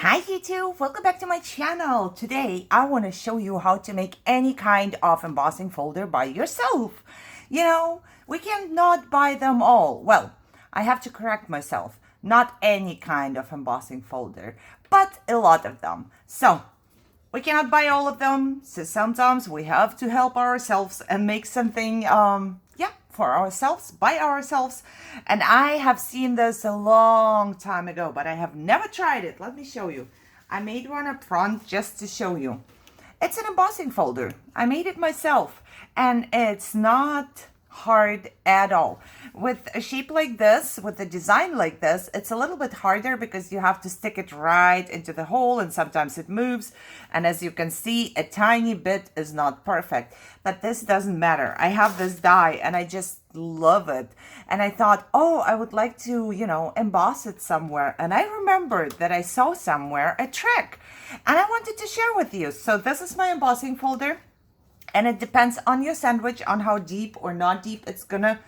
Hi YouTube, welcome back to my channel. Today I want to show you how to make any kind of embossing folder by yourself. We cannot buy them all. Well, I have to correct myself. Not any kind of embossing folder, but a lot of them. So we cannot buy all of them, so sometimes we have to help ourselves and make something for ourselves, by ourselves. And I have seen this a long time ago, but I have never tried it. Let me show you. I made one up front just to show you. It's an embossing folder. I made it myself, and it's not hard at all. With a shape like this, with a design like this, it's a little bit harder because you have to stick it right into the hole, and sometimes it moves. And as you can see, a tiny bit is not perfect, but this doesn't matter. I have this die and I just love it. And I thought, oh, I would like to, emboss it somewhere. And I remembered that I saw somewhere a trick and I wanted to share with you. So this is my embossing folder. And it depends on your sandwich on how deep or not deep it's gonna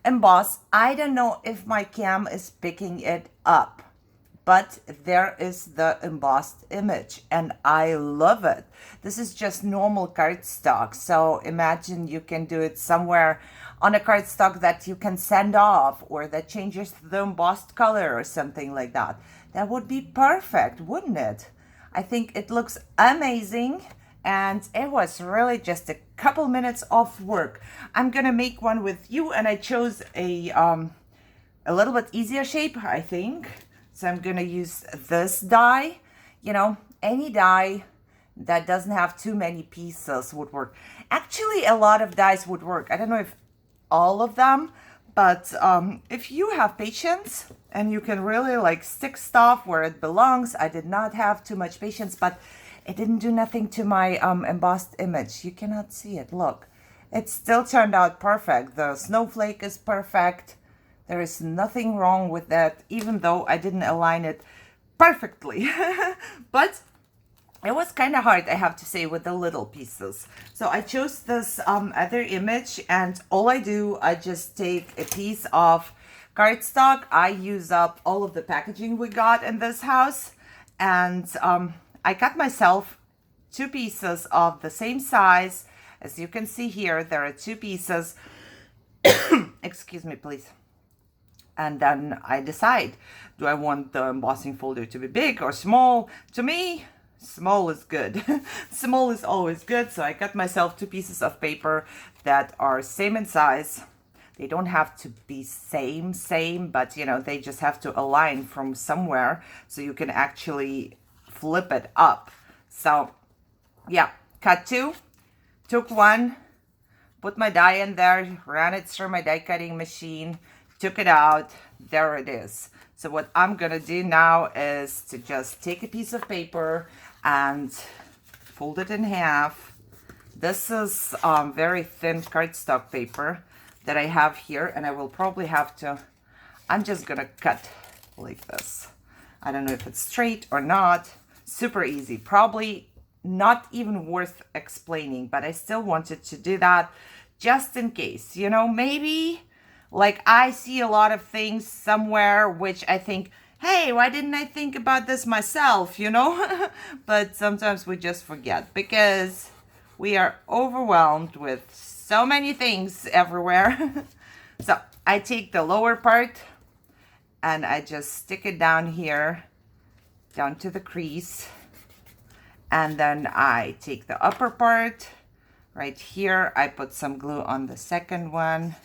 emboss. I don't know if my cam is picking it up, but there is the embossed image and I love it. This is just normal cardstock. So imagine you can do it somewhere on a cardstock that you can send off or that changes the embossed color or something like that. That would be perfect, wouldn't it? I think it looks amazing. And it was really just a couple minutes of work. I'm gonna make one with you, and I chose a little bit easier shape, I think. So I'm gonna use this die. Any die that doesn't have too many pieces would work. Actually, a lot of dies would work. I don't know if all of them, but if you have patience and you can really stick stuff where it belongs. I did not have too much patience, but it didn't do nothing to my embossed image. You cannot see it. Look, it still turned out perfect. The snowflake is perfect. There is nothing wrong with that, even though I didn't align it perfectly. But it was kind of hard, I have to say, with the little pieces. So I chose this other image, and all I do, I just take a piece of cardstock. I use up all of the packaging we got in this house, and I cut myself two pieces of the same size. As you can see here, there are two pieces. Excuse me, please. And then I decide, do I want the embossing folder to be big or small? To me, small is good. Small is always good. So I cut myself two pieces of paper that are same in size. They don't have to be same, but they just have to align from somewhere so you can actually flip it up. So yeah, cut two, took one, put my die in there, ran it through my die cutting machine, took it out. There it is. So what I'm gonna do now is to just take a piece of paper and fold it in half. This is very thin cardstock paper that I have here, and I will probably have to, I'm just gonna cut like this. I don't know if it's straight or not. Super easy, probably not even worth explaining, but I still wanted to do that just in case. Maybe I see a lot of things somewhere which I think, hey, why didn't I think about this myself, But sometimes we just forget because we are overwhelmed with so many things everywhere. So I take the lower part and I just stick it down here, down to the crease. And then I take the upper part right here. I put some glue on the second one.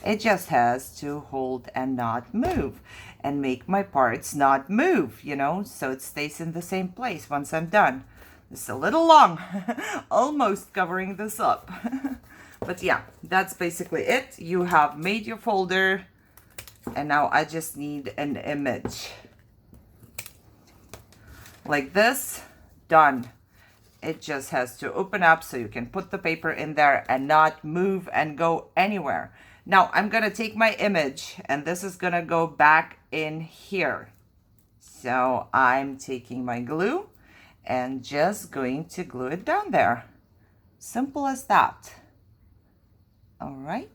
It just has to hold and not move and make my parts not move, so it stays in the same place once I'm done. It's a little long, almost covering this up. But yeah, that's basically it. You have made your folder, and now I just need an image. Like this, done. It just has to open up so you can put the paper in there and not move and go anywhere. Now I'm gonna take my image, and this is gonna go back in here. So I'm taking my glue and just going to glue it down there. Simple as that. All right.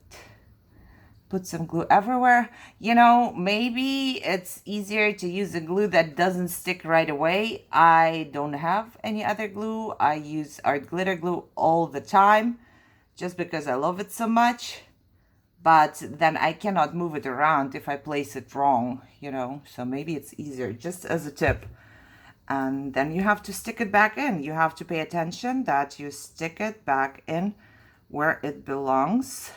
put some glue everywhere. You know, maybe it's easier to use a glue that doesn't stick right away. I don't have any other glue. I use art glitter glue all the time just because I love it so much. But then I cannot move it around if I place it wrong, you know, so maybe it's easier, just as a tip. And then you have to stick it back in. You have to pay attention that you stick it back in where it belongs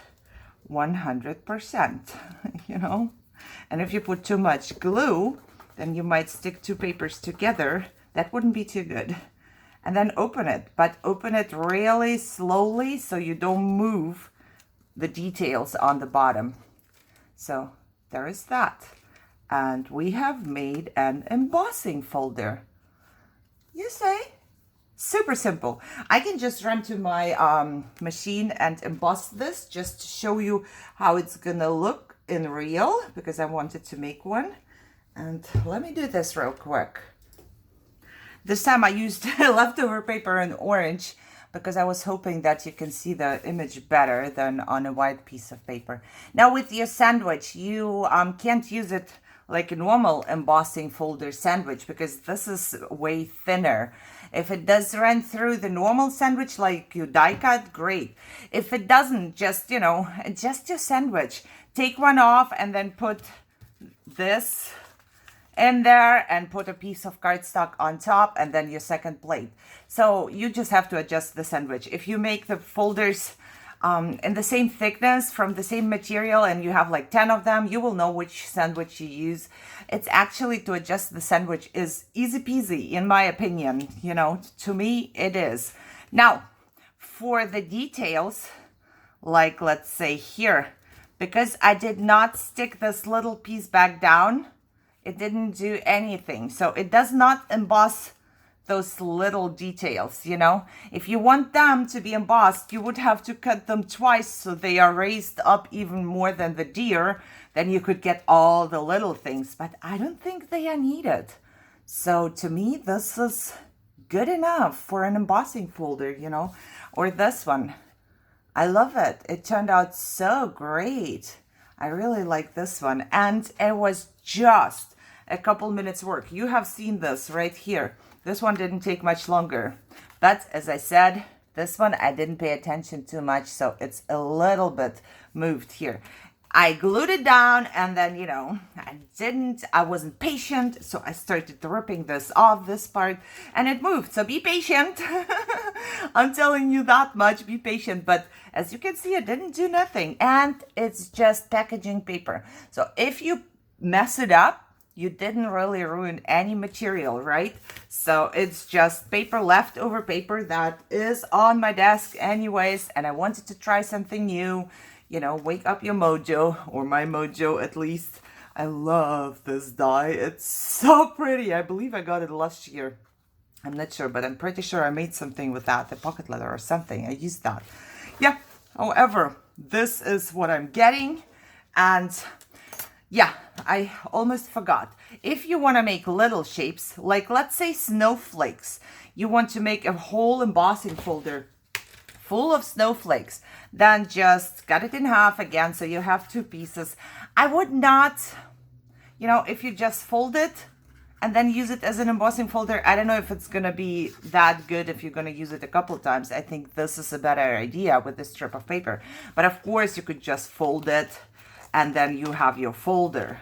100%, you know. And if you put too much glue, then you might stick two papers together. That wouldn't be too good. And then open it, but open it really slowly so you don't move the details on the bottom. So there is that. And we have made an embossing folder. You say? Super simple. I can just run to my machine and emboss this just to show you how it's gonna look in real, because I wanted to make one. And let me do this real quick. This time I used leftover paper in orange because I was hoping that you can see the image better than on a white piece of paper. Now with your sandwich, you can't use it like a normal embossing folder sandwich because this is way thinner. If it does run through the normal sandwich like you die cut, great. If it doesn't, just, you know, adjust your sandwich. Take one off and then put this in there and put a piece of cardstock on top and then your second plate. So you just have to adjust the sandwich. If you make the folders in the same thickness from the same material and you have like 10 of them, you will know which sandwich you use. It's actually, to adjust the sandwich is easy peasy in my opinion, you know, to me it is. Now for the details, like let's say here, because I did not stick this little piece back down, it didn't do anything. So it does not emboss those little details, you know. If you want them to be embossed, you would have to cut them twice so they are raised up even more than the deer. Then you could get all the little things, but I don't think they are needed. So to me, this is good enough for an embossing folder, you know. Or this one. I love it. It turned out so great. I really like this one. And it was just a couple minutes work. You have seen this right here. This one didn't take much longer. But as I said, this one I didn't pay attention too much, so it's a little bit moved here. I glued it down and then, you know, I wasn't patient, so I started ripping this off, this part, and it moved. So be patient. I'm telling you that much, be patient. But as you can see, it didn't do nothing. And it's just packaging paper. So if you mess it up, you didn't really ruin any material, right? So it's just paper, leftover paper that is on my desk anyways, and I wanted to try something new. You know, wake up your mojo, or my mojo at least. I love this die. It's so pretty. I believe I got it last year. I'm not sure, but I'm pretty sure I made something with that, the pocket leather or something. I used that. Yeah, however, this is what I'm getting. And yeah, I almost forgot. If you want to make little shapes, like let's say snowflakes, you want to make a whole embossing folder full of snowflakes, then just cut it in half again so you have two pieces. I would not, you know, if you just fold it and then use it as an embossing folder, I don't know if it's going to be that good if you're going to use it a couple of times. I think this is a better idea with this strip of paper. But of course, you could just fold it and then you have your folder.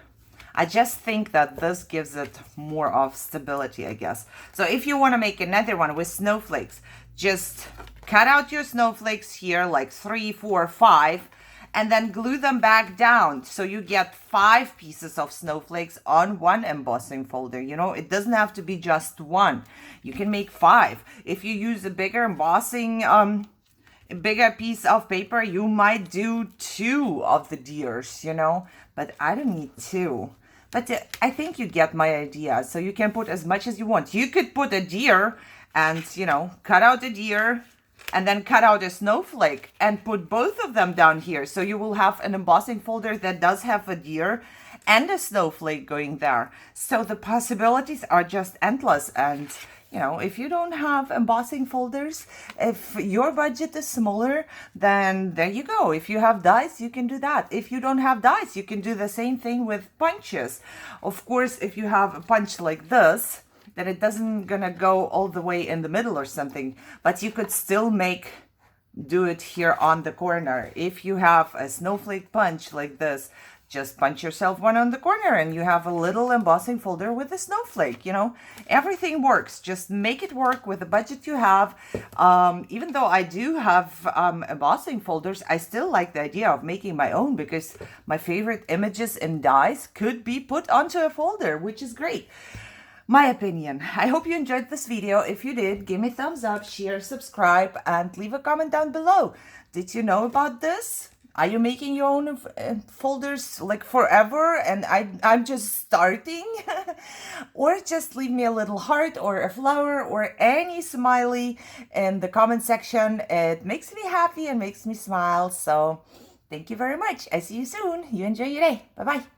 I just think that this gives it more of stability, I guess. So if you want to make another one with snowflakes, just cut out your snowflakes here, like 3, 4, 5, and then glue them back down. So you get 5 pieces of snowflakes on one embossing folder. You know, it doesn't have to be just one. You can make 5. If you use a bigger embossing, a bigger piece of paper, you might do 2 of the deers, you know, but I don't need 2. But I think you get my idea. So you can put as much as you want. You could put a deer and, you know, cut out a deer and then cut out a snowflake and put both of them down here. So you will have an embossing folder that does have a deer and a snowflake going there. So the possibilities are just endless. And You know, if you don't have embossing folders, if your budget is smaller, then there you go. If you have dies, you can do that. If you don't have dies, you can do the same thing with punches. Of course, if you have a punch like this, then it doesn't gonna go all the way in the middle or something, but you could still do it here on the corner. If you have a snowflake punch like this, just punch yourself one on the corner and you have a little embossing folder with a snowflake. You know, everything works. Just make it work with the budget you have. Even though I do have embossing folders, I still like the idea of making my own, because my favorite images and dies could be put onto a folder, which is great. My opinion. I hope you enjoyed this video. If you did, give me a thumbs up, share, subscribe, and leave a comment down below. Did you know about this? Are you making your own folders like forever and I'm just starting? Or just leave me a little heart or a flower or any smiley in the comment section. It makes me happy and makes me smile. So thank you very much. I see you soon. You enjoy your day. Bye-bye.